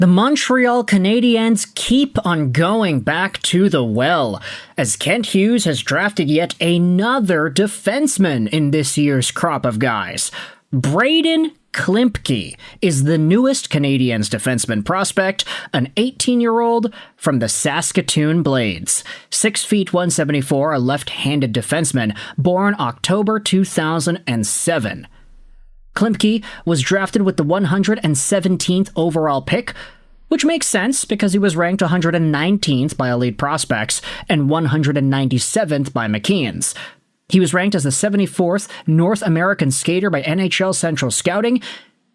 The Montreal Canadiens keep on going back to the well, as Kent Hughes has drafted yet another defenseman in this year's crop of guys. Brayden Klimpke is the newest Canadiens defenseman prospect, an 18-year-old from the Saskatoon Blades. 6 feet 174, a left-handed defenseman, born October 2007. Klimpke was drafted with the 117th overall pick, which makes sense because he was ranked 119th by Elite Prospects and 197th by McQueen's. He was ranked as the 74th North American skater by NHL Central Scouting,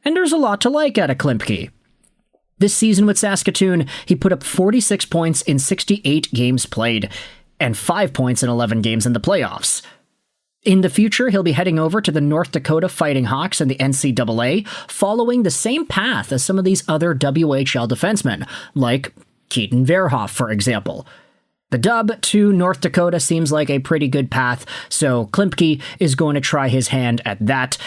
and there's a lot to like out of Klimpke. This season with Saskatoon, he put up 46 points in 68 games played, and 5 points in 11 games in the playoffs. In the future, he'll be heading over to the North Dakota Fighting Hawks in the NCAA, following the same path as some of these other WHL defensemen, like Keaton Verhoff, for example. The dub to North Dakota seems like a pretty good path, so Klimpke is going to try his hand at that.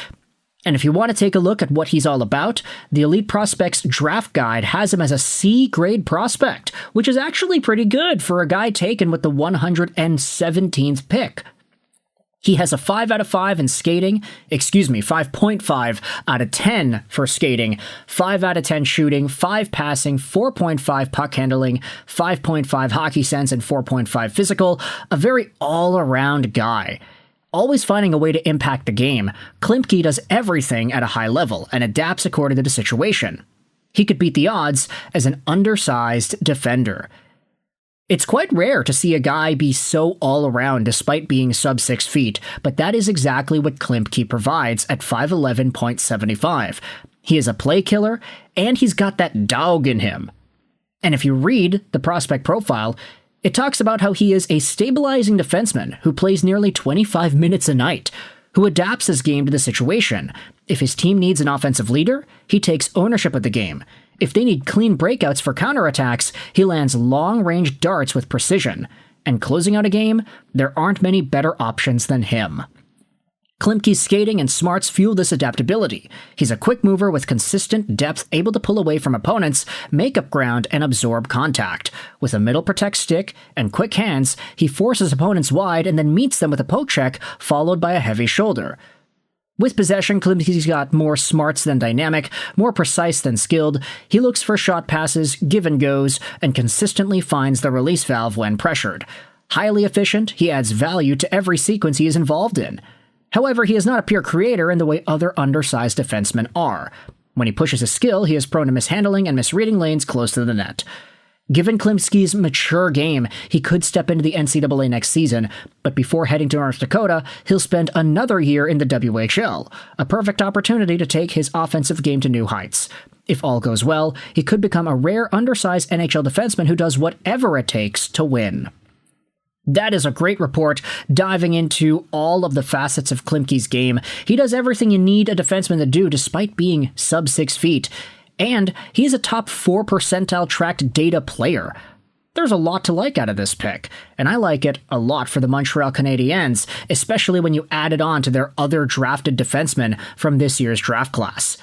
And if you want to take a look at what he's all about, the Elite Prospects Draft Guide has him as a C-grade prospect, which is actually pretty good for a guy taken with the 117th pick. He has a 5 out of 5 in skating, 5.5 out of 10 for skating, 5 out of 10 shooting, 5 passing, 4.5 puck handling, 5.5 hockey sense, and 4.5 physical. A very all-around guy. Always finding a way to impact the game, Klimpke does everything at a high level and adapts according to the situation. He could beat the odds as an undersized defender. It's quite rare to see a guy be so all-around despite being sub 6 feet, but that is exactly what Klimpke provides at 5'11.75. He is a play killer, and he's got that dog in him. And if you read the prospect profile, it talks about how he is a stabilizing defenseman who plays nearly 25 minutes a night, who adapts his game to the situation. If his team needs an offensive leader, he takes ownership of the game. If they need clean breakouts for counterattacks, he lands long-range darts with precision. And closing out a game, there aren't many better options than him. Klimpke's skating and smarts fuel this adaptability. He's a quick mover with consistent depth, able to pull away from opponents, make up ground, and absorb contact. With a middle protect stick and quick hands, he forces opponents wide and then meets them with a poke check, followed by a heavy shoulder. With possession, Klimpke's got more smarts than dynamic, more precise than skilled. He looks for shot passes, give and goes, and consistently finds the release valve when pressured. Highly efficient, he adds value to every sequence he is involved in. However, he is not a pure creator in the way other undersized defensemen are. When he pushes his skill, he is prone to mishandling and misreading lanes close to the net. Given Klimpke's mature game, he could step into the NCAA next season, but before heading to North Dakota, he'll spend another year in the WHL, a perfect opportunity to take his offensive game to new heights. If all goes well, he could become a rare undersized NHL defenseman who does whatever it takes to win. That is a great report, diving into all of the facets of Klimpke's game. He does everything you need a defenseman to do despite being sub 6 feet. And he's a top 4 percentile tracked data player. There's a lot to like out of this pick, and I like it a lot for the Montreal Canadiens, especially when you add it on to their other drafted defensemen from this year's draft class.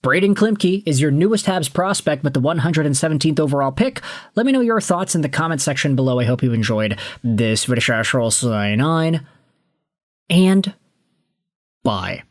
Brayden Klimpke is your newest Habs prospect with the 117th overall pick. Let me know your thoughts in the comment section below. I hope you enjoyed this video. Sign on, and bye.